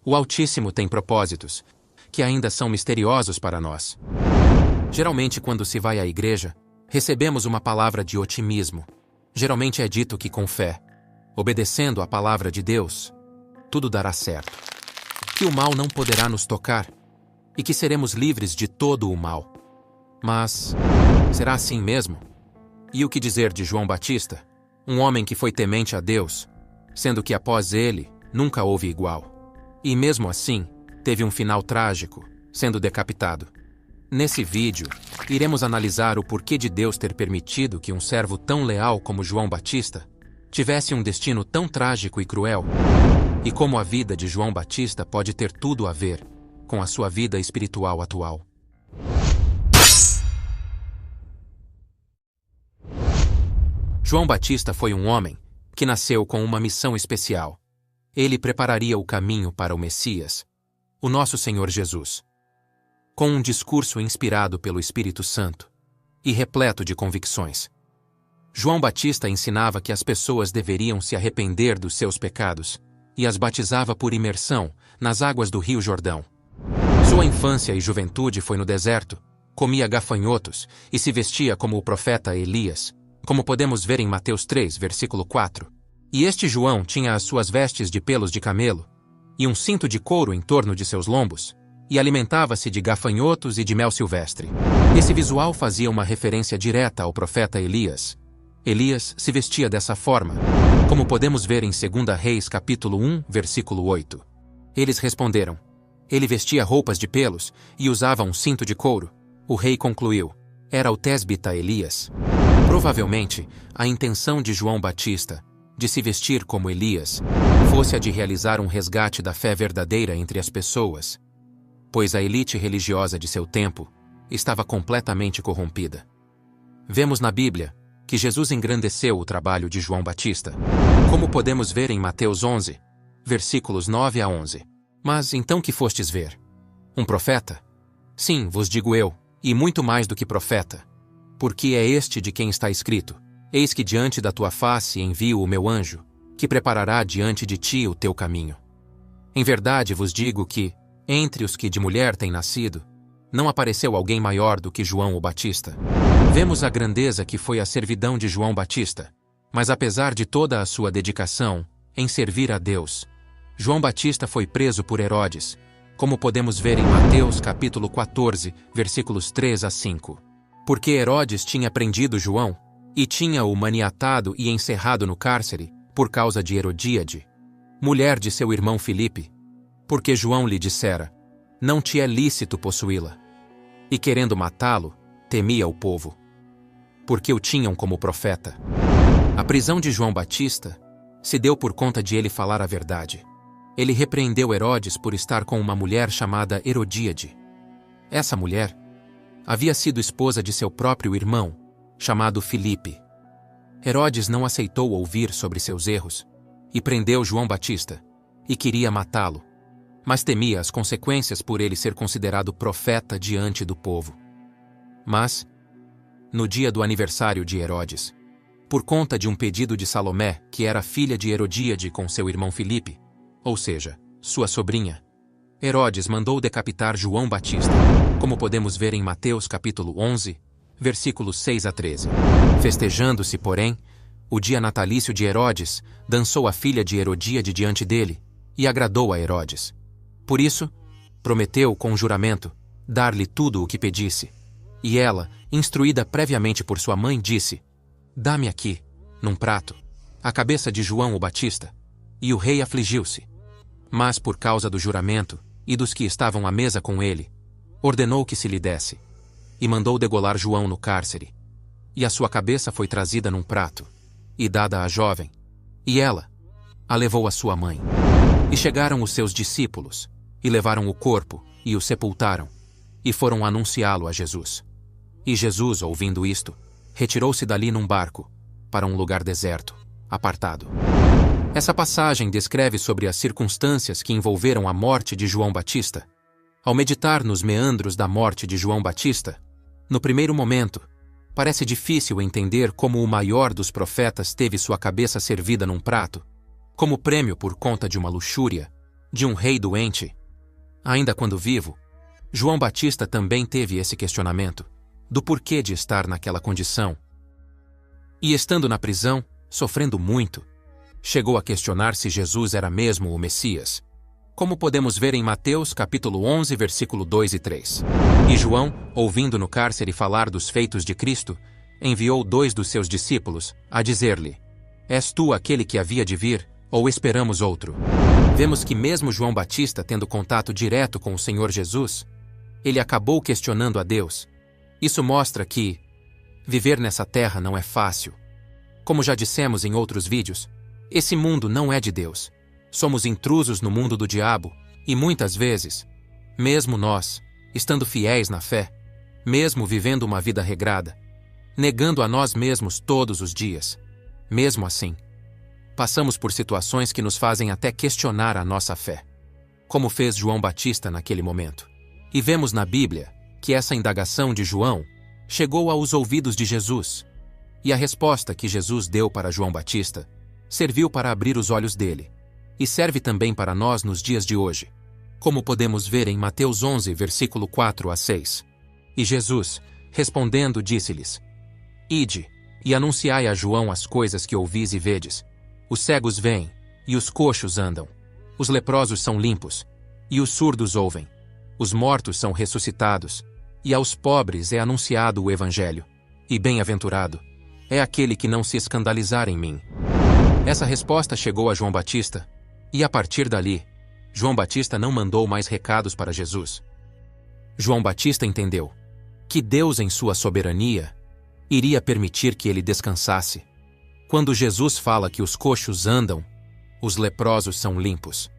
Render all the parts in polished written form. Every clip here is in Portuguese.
O Altíssimo tem propósitos que ainda são misteriosos para nós. Geralmente, quando se vai à igreja, recebemos uma palavra de otimismo. Geralmente é dito que com fé, obedecendo à palavra de Deus, tudo dará certo. Que o mal não poderá nos tocar e que seremos livres de todo o mal. Mas será assim mesmo? E o que dizer de João Batista, um homem que foi temente a Deus, sendo que após ele nunca houve igual? E mesmo assim, teve um final trágico, sendo decapitado. Nesse vídeo, iremos analisar o porquê de Deus ter permitido que um servo tão leal como João Batista tivesse um destino tão trágico e cruel, e como a vida de João Batista pode ter tudo a ver com a sua vida espiritual atual. João Batista foi um homem que nasceu com uma missão especial. Ele prepararia o caminho para o Messias, o nosso Senhor Jesus. Com um discurso inspirado pelo Espírito Santo e repleto de convicções, João Batista ensinava que as pessoas deveriam se arrepender dos seus pecados e as batizava por imersão nas águas do Rio Jordão. Sua infância e juventude foi no deserto, comia gafanhotos e se vestia como o profeta Elias, como podemos ver em Mateus 3, versículo 4. E este João tinha as suas vestes de pelos de camelo e um cinto de couro em torno de seus lombos, e alimentava-se de gafanhotos e de mel silvestre. Esse visual fazia uma referência direta ao profeta Elias. Elias se vestia dessa forma, como podemos ver em 2 Reis capítulo 1, versículo 8. Eles responderam: ele vestia roupas de pelos e usava um cinto de couro. O rei concluiu: era o tesbita Elias. Provavelmente, a intenção de João Batista de se vestir como Elias fosse a de realizar um resgate da fé verdadeira entre as pessoas, pois a elite religiosa de seu tempo estava completamente corrompida. Vemos na Bíblia que Jesus engrandeceu o trabalho de João Batista, como podemos ver em Mateus 11, versículos 9 a 11. Mas então que fostes ver? Um profeta? Sim, vos digo eu, e muito mais do que profeta, porque é este de quem está escrito: eis que diante da tua face envio o meu anjo, que preparará diante de ti o teu caminho. Em verdade vos digo que, entre os que de mulher têm nascido, não apareceu alguém maior do que João o Batista. Vemos a grandeza que foi a servidão de João Batista, mas apesar de toda a sua dedicação em servir a Deus, João Batista foi preso por Herodes, como podemos ver em Mateus capítulo 14, versículos 3 a 5. Porque Herodes tinha prendido João e tinha-o maniatado e encerrado no cárcere por causa de Herodíade, mulher de seu irmão Filipe, porque João lhe dissera: não te é lícito possuí-la. E querendo matá-lo, temia o povo, porque o tinham como profeta. A prisão de João Batista se deu por conta de ele falar a verdade. Ele repreendeu Herodes por estar com uma mulher chamada Herodíade. Essa mulher havia sido esposa de seu próprio irmão, chamado Filipe. Herodes não aceitou ouvir sobre seus erros e prendeu João Batista e queria matá-lo, mas temia as consequências por ele ser considerado profeta diante do povo. Mas, no dia do aniversário de Herodes, por conta de um pedido de Salomé, que era filha de Herodíade com seu irmão Filipe, ou seja, sua sobrinha, Herodes mandou decapitar João Batista, como podemos ver em Mateus capítulo 11, versículos 6 a 13. Festejando-se, porém, o dia natalício de Herodes, dançou a filha de Herodíade diante dele, e agradou a Herodes. Por isso, prometeu com juramento dar-lhe tudo o que pedisse. E ela, instruída previamente por sua mãe, disse: dá-me aqui, num prato, a cabeça de João o Batista. E o rei afligiu-se. Mas por causa do juramento e dos que estavam à mesa com ele, ordenou que se lhe desse, e mandou degolar João no cárcere. E a sua cabeça foi trazida num prato, e dada à jovem, e ela a levou à sua mãe. E chegaram os seus discípulos, e levaram o corpo, e o sepultaram, e foram anunciá-lo a Jesus. E Jesus, ouvindo isto, retirou-se dali num barco, para um lugar deserto, apartado. Essa passagem descreve sobre as circunstâncias que envolveram a morte de João Batista. Ao meditar nos meandros da morte de João Batista, no primeiro momento, parece difícil entender como o maior dos profetas teve sua cabeça servida num prato, como prêmio por conta de uma luxúria, de um rei doente? Ainda quando vivo, João Batista também teve esse questionamento do porquê de estar naquela condição. E estando na prisão, sofrendo muito, chegou a questionar se Jesus era mesmo o Messias, como podemos ver em Mateus capítulo 11, versículo 2 e 3. E João, ouvindo no cárcere falar dos feitos de Cristo, enviou 2 dos seus discípulos a dizer-lhe: És tu aquele que havia de vir, ou esperamos outro? Vemos que mesmo João Batista tendo contato direto com o Senhor Jesus, ele acabou questionando a Deus. Isso mostra que viver nessa terra não é fácil. Como já dissemos em outros vídeos, esse mundo não é de Deus. Somos intrusos no mundo do diabo e muitas vezes, mesmo nós, estando fiéis na fé, mesmo vivendo uma vida regrada, negando a nós mesmos todos os dias, mesmo assim, passamos por situações que nos fazem até questionar a nossa fé, como fez João Batista naquele momento. E vemos na Bíblia que essa indagação de João chegou aos ouvidos de Jesus, e a resposta que Jesus deu para João Batista serviu para abrir os olhos dele, e serve também para nós nos dias de hoje, como podemos ver em Mateus 11, versículo 4 a 6. E Jesus, respondendo, disse-lhes: Ide, e anunciai a João as coisas que ouvis e vedes. Os cegos veem, e os coxos andam. Os leprosos são limpos, e os surdos ouvem. Os mortos são ressuscitados, e aos pobres é anunciado o Evangelho. E bem-aventurado é aquele que não se escandalizar em mim. Essa resposta chegou a João Batista, e a partir dali, João Batista não mandou mais recados para Jesus. João Batista entendeu que Deus, em sua soberania, iria permitir que ele descansasse. Quando Jesus fala que os coxos andam, os leprosos são limpos,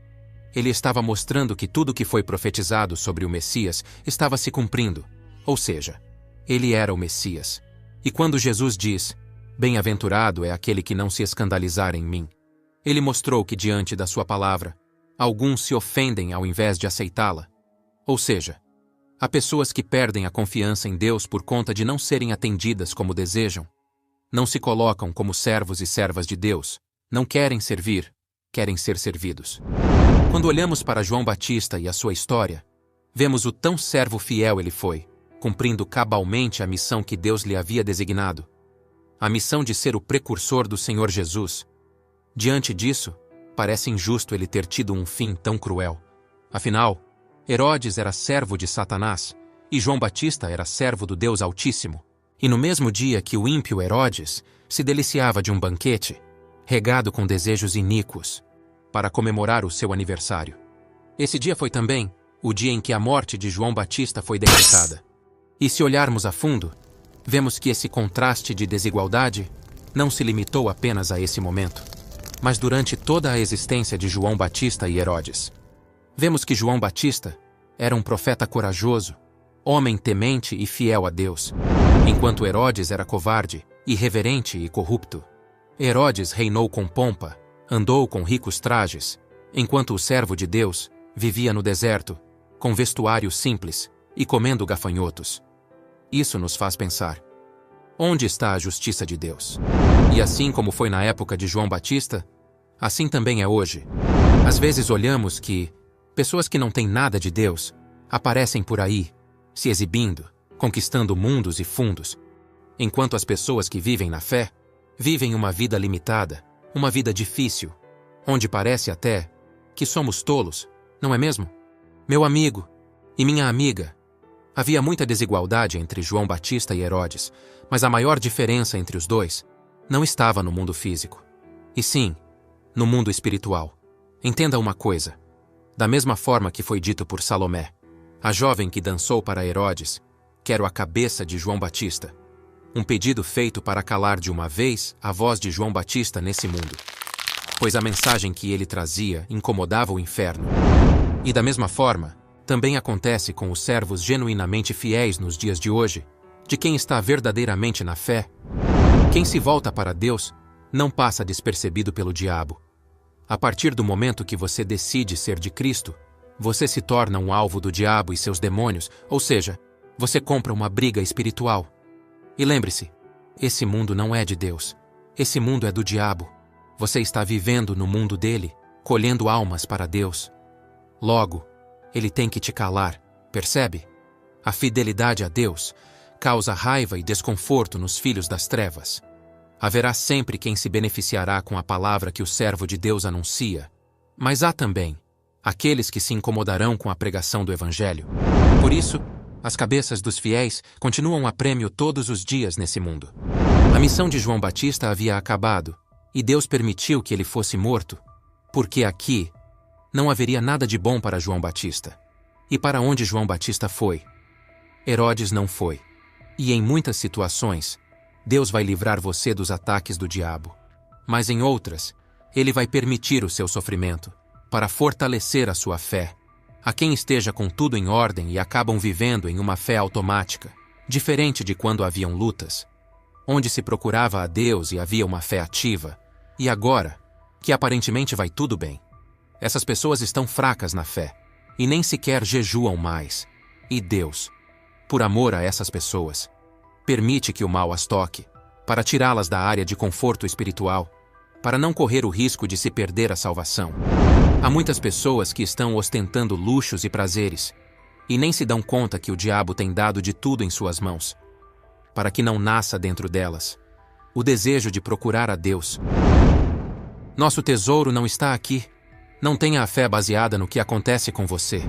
ele estava mostrando que tudo que foi profetizado sobre o Messias estava se cumprindo, ou seja, ele era o Messias. E quando Jesus diz: Bem-aventurado é aquele que não se escandalizar em mim, ele mostrou que diante da sua palavra, alguns se ofendem ao invés de aceitá-la. Ou seja, há pessoas que perdem a confiança em Deus por conta de não serem atendidas como desejam. Não se colocam como servos e servas de Deus, não querem servir, querem ser servidos. Quando olhamos para João Batista e a sua história, vemos o tão servo fiel ele foi, cumprindo cabalmente a missão que Deus lhe havia designado, a missão de ser o precursor do Senhor Jesus. Diante disso, parece injusto ele ter tido um fim tão cruel. Afinal, Herodes era servo de Satanás, e João Batista era servo do Deus Altíssimo. E no mesmo dia que o ímpio Herodes se deliciava de um banquete, regado com desejos iníquos, para comemorar o seu aniversário, esse dia foi também o dia em que a morte de João Batista foi decretada. E se olharmos a fundo, vemos que esse contraste de desigualdade não se limitou apenas a esse momento, mas durante toda a existência de João Batista e Herodes. Vemos que João Batista era um profeta corajoso, homem temente e fiel a Deus, enquanto Herodes era covarde, irreverente e corrupto. Herodes reinou com pompa, andou com ricos trajes, enquanto o servo de Deus vivia no deserto, com vestuário simples e comendo gafanhotos. Isso nos faz pensar: onde está a justiça de Deus? E assim como foi na época de João Batista, assim também é hoje. Às vezes olhamos que pessoas que não têm nada de Deus aparecem por aí, se exibindo, conquistando mundos e fundos, enquanto as pessoas que vivem na fé vivem uma vida limitada, uma vida difícil, onde parece até que somos tolos, não é mesmo? Meu amigo e minha amiga, havia muita desigualdade entre João Batista e Herodes, mas a maior diferença entre os dois não estava no mundo físico, e sim, no mundo espiritual. Entenda uma coisa: da mesma forma que foi dito por Salomé, a jovem que dançou para Herodes, quero a cabeça de João Batista, um pedido feito para calar de uma vez a voz de João Batista nesse mundo, pois a mensagem que ele trazia incomodava o inferno. E da mesma forma, também acontece com os servos genuinamente fiéis nos dias de hoje, de quem está verdadeiramente na fé. Quem se volta para Deus não passa despercebido pelo diabo. A partir do momento que você decide ser de Cristo, você se torna um alvo do diabo e seus demônios, ou seja, você compra uma briga espiritual. E lembre-se, esse mundo não é de Deus. Esse mundo é do diabo. Você está vivendo no mundo dele, colhendo almas para Deus. Logo, ele tem que te calar, percebe? A fidelidade a Deus causa raiva e desconforto nos filhos das trevas. Haverá sempre quem se beneficiará com a palavra que o servo de Deus anuncia, mas há também aqueles que se incomodarão com a pregação do Evangelho. Por isso, as cabeças dos fiéis continuam a prêmio todos os dias nesse mundo. A missão de João Batista havia acabado, e Deus permitiu que ele fosse morto, porque aqui não haveria nada de bom para João Batista. E para onde João Batista foi, Herodes não foi. E em muitas situações, Deus vai livrar você dos ataques do diabo. Mas em outras, ele vai permitir o seu sofrimento, para fortalecer a sua fé. A quem esteja com tudo em ordem e acabam vivendo em uma fé automática, diferente de quando haviam lutas, onde se procurava a Deus e havia uma fé ativa, e agora, que aparentemente vai tudo bem. Essas pessoas estão fracas na fé, e nem sequer jejuam mais. E Deus, por amor a essas pessoas, permite que o mal as toque, para tirá-las da área de conforto espiritual, para não correr o risco de se perder a salvação. Há muitas pessoas que estão ostentando luxos e prazeres, e nem se dão conta que o diabo tem dado de tudo em suas mãos, para que não nasça dentro delas o desejo de procurar a Deus. Nosso tesouro não está aqui. Não tenha a fé baseada no que acontece com você.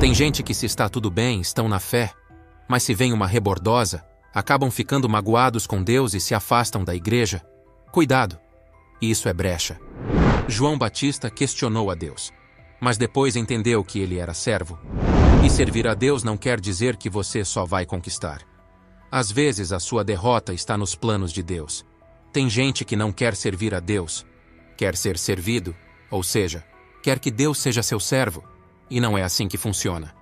Tem gente que, se está tudo bem, estão na fé, mas se vem uma rebordosa, acabam ficando magoados com Deus e se afastam da igreja. Cuidado! Isso é brecha. João Batista questionou a Deus, mas depois entendeu que ele era servo. E servir a Deus não quer dizer que você só vai conquistar. Às vezes a sua derrota está nos planos de Deus. Tem gente que não quer servir a Deus, quer ser servido, ou seja, quer que Deus seja seu servo, e não é assim que funciona.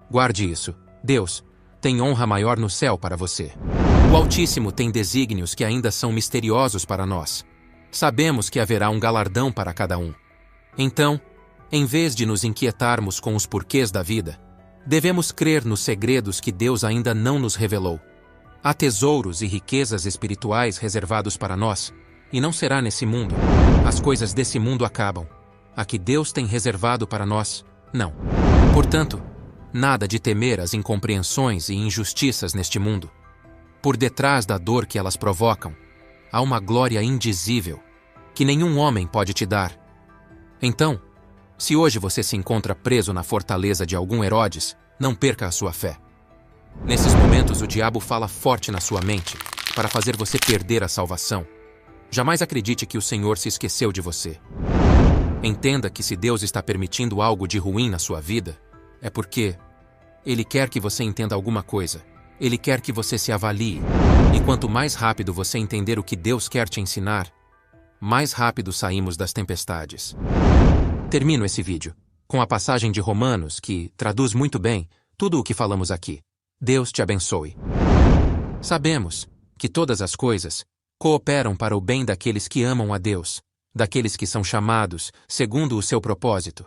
Guarde isso. Deus tem honra maior no céu para você. O Altíssimo tem desígnios que ainda são misteriosos para nós. Sabemos que haverá um galardão para cada um. Então, em vez de nos inquietarmos com os porquês da vida, devemos crer nos segredos que Deus ainda não nos revelou. Há tesouros e riquezas espirituais reservados para nós, e não será nesse mundo. As coisas desse mundo acabam. A que Deus tem reservado para nós, não. Portanto, nada de temer as incompreensões e injustiças neste mundo. Por detrás da dor que elas provocam, há uma glória indizível, que nenhum homem pode te dar. Então, se hoje você se encontra preso na fortaleza de algum Herodes, não perca a sua fé. Nesses momentos o diabo fala forte na sua mente, para fazer você perder a salvação. Jamais acredite que o Senhor se esqueceu de você. Entenda que se Deus está permitindo algo de ruim na sua vida, é porque Ele quer que você entenda alguma coisa. Ele quer que você se avalie. E quanto mais rápido você entender o que Deus quer te ensinar, mais rápido saímos das tempestades. Termino esse vídeo com a passagem de Romanos que traduz muito bem tudo o que falamos aqui. Deus te abençoe. Sabemos que todas as coisas cooperam para o bem daqueles que amam a Deus, daqueles que são chamados segundo o seu propósito.